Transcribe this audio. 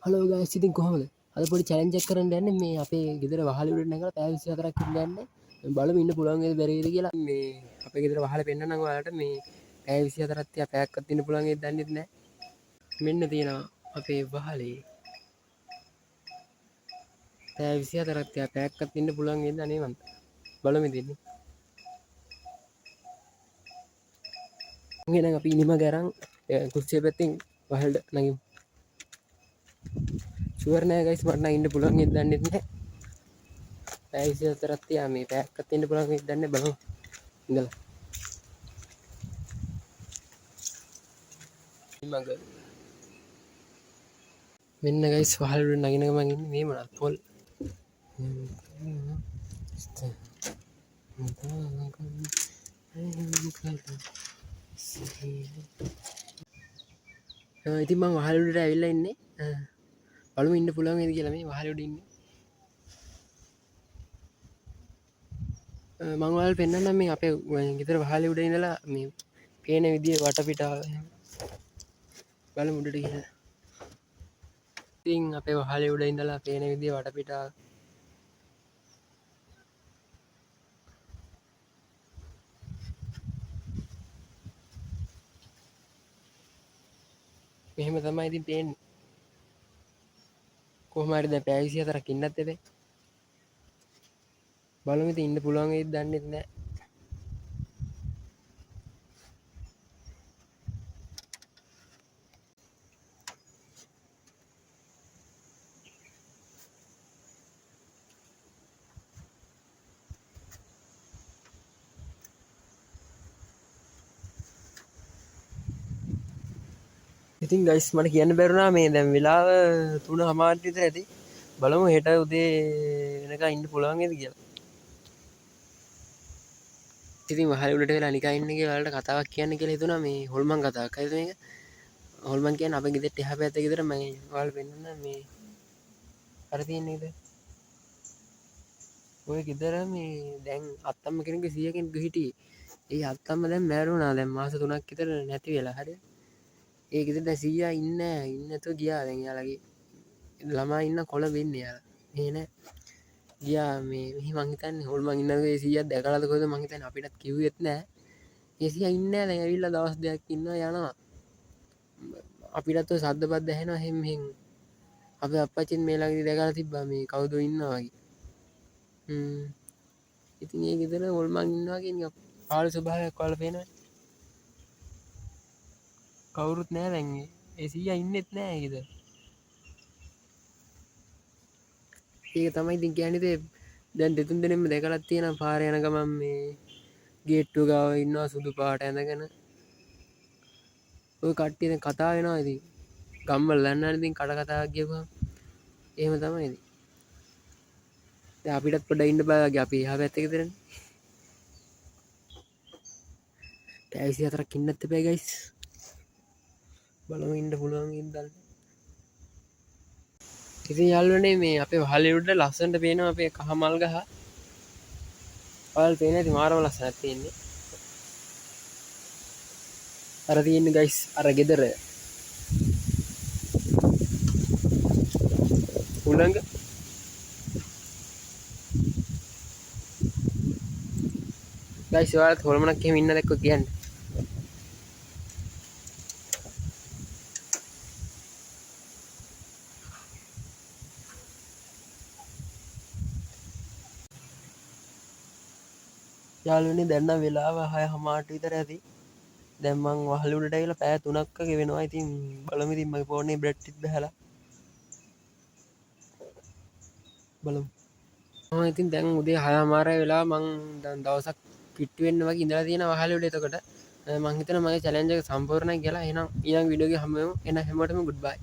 Hello guys ඉතින් කොහමද? අද පොඩි චැලෙන්ජ් එකක් කරන්න යන්නේ මේ අපේ ගෙදර වහල උඩට නැගලා පැය 24ක් ඉන්න යන්නේ. බලමු ඉන්න පුළුවන් වේද බැරිද කියලා. මේ අපේ ගෙදර වහල පෙන්නන්නම් ඔයාලට මේ පැය 24ක් තියා පැයක්වත් ඉන්න පුළුවන් වේද දන්නේ නැහැ. මෙන්න තියෙනවා අපේ වහලේ. පැය 24ක් තියා පැයක්වත් ඉන්න පුළුවන් වේද අනේ මන්ද. බලමු ඉතින්. එහෙනම් අපි ඉනිම ගරන් කුස්සිය පැත්තෙන් වහලට නැගිමු. ෂුවර් නෑ ගයිස් මට නම් ඉන්න පුළුවන් වේද දන්නේ නැහැ. පැය 24ක් තියා මේ පැයක්වත් ඉන්න පුළුවන් වේද දන්නේ බලමු. ඉඳලා. මග මෙන්න ගයිස් වහල උඩ නගින ගමන් ඉන්නේ මේ මොනවද පොල්. ඉතින් මං වහල උඩට ඇවිල්ලා ඉන්නේ. බලමු ඉන්න පුළුවන් වේද කියලා මේ වහල උඩ ඉන්නේ. මං ඔයාලට පෙන්නන්නම් මේ අපේ ගෙදර වහලේ උඩ ඉඳලා මේ පේන විදිය වටපිටාව. බලමු උඩට ගිහලා. ඉතින් අපේ වහලේ උඩ ඉඳලා පේන විදිය වටපිටාව. මෙහෙම තමයි ඉතින් පේන්නේ. කොහොම හරි දැන් පැය 24ක් ඉන්නත් එපේ. බලමු ඉතින් ඉන්න පුළුවන් වේද දන්නේ නැහැ. ඉතින් ගයිස් මට කියන්න බැරුණා මේ දැන් වෙලාව 3:00 විතර ඇති. බලමු හෙට උදේ වෙනකන් ඉන්න පුළුවන් වේද කියලා. ඉතින් වහල උඩට වෙලා නිකන් ඉන්න කියලා ඔයාලට කතාවක් කියන්න කියලා හිතුණා මේ හොල්මන් කතාවක්. හරිද මේක? හොල්මන් කියන්නේ අපේ ගෙදරට එහා පැත්තේ ගෙදර මම ඔයාලට පෙන්නන්න මේ අර තියෙන නේද? ඔය ගෙදර මේ දැන් අත්තම්ම කෙනෙක්ගේ 100 කෙනෙක් හිටියේ. ඒ අත්තම්ම දැන් මැරුණා. දැන් මාස 3ක් විතර නැති වෙලා. හරිද? ඒ ගෙදර දැන් 100 ඉන්නේ නැහැ. ඉන්නේ නැතුව ගියා. දැන් යාළුවගේ ළමයි ඉන්න කොළඹ ඉන්නේ යාළුවා. මේ නෑ. ගියා මේ මෙහි මං හිතන්නේ හොල්මන් ඉන්නකෝ ඒ 100ක් දැකලාද කොහෙද මං හිතන්නේ අපිටත් කිව්වෙත් නෑ. ඒ 100 ඉන්නේ නැහැ. දැන් ඇවිල්ලා දවස් දෙකක් ඉන්නවා යනවා. අපිටත් ඔය සද්ද බද්ද ඇහෙනවා එහෙම මෙහෙන්. අපේ අප්පච්චිත් මේ ළඟදී දැකලා තිබ්බා මේ කවුද ඉන්නවා වගේ. ඉතින් ඒ ගෙදර හොල්මන් ඉන්නවා කියන්නේ පාළු ස්වභාවයක් වල පේනවා. කවුරුත් නැහැ දැන් ඒ 100 ඉන්නෙත් නැහැ ඒ ගෙදර. ඒක තමයි ඉතින් කියන්නේ දැන් දෙතුන් දෙනෙක්ම දැකලා තියෙනවා පාරේ යන ගමන් මේ ගේට්ටුව ගාව ඉන්නවා සුදු පාට ඇඳගෙන. ඔය කට්ටිය දැන් කතා වෙනවා ඉතින්. ගම්වල දන්නවනේ ඉතින් කඩ කතාවක් කියපුවම. එහෙම තමයි ඉතින්. දැන් අපිටත් පොඩ්ඩක් ඉන්න බෑ වගේ අපි එහා පැත්තේ ගෙදරනේ. පැය 24ක් ඉන්නත් එපා ගයිස්. බලමු ඉන්න පුළුවන් ඉඳන්. ඉතින් යාළුවනේ මේ අපේ වහලේ උඩ ලස්සනට පේනවා අපේ කහමල් ගහ. ඔයාලට පේන්නේ නැති මාරම ලස්සනක් තියෙන්නේ. අර තියෙන්නේ ගයිස් අර ගෙදර. උලංග ගයිස් ඔයාලට හොල්මනක් එහෙම ඉන්න දැක්ක කියන්නේ. යාළුවනේ දැන් නම් වෙලාව 6:00 විතර ඇති. දැන් මං වහල උඩට ඇවිල්ලා පැය 3ක් වගේ වෙනවා. ඉතින් බලමු ඉතින් මගේ ෆෝනේ බ්‍රයිට් එක බහලා. බලමු. ඉතින් දැන් උදේ 6:00 වෙලා මං දැන් දවසක් කිට්ටු වෙන්න වගේ ඉඳලා තියෙනවා වහල උඩ. එතකොට මං හිතනවා මගේ චැලෙන්ජ් එක සම්පූර්ණයි කියලා. එහෙනම් ඊළඟ වීඩියෝ එකේ හම්බ වෙමු. එහෙනම් හැමෝටම ගුඩ් බයි.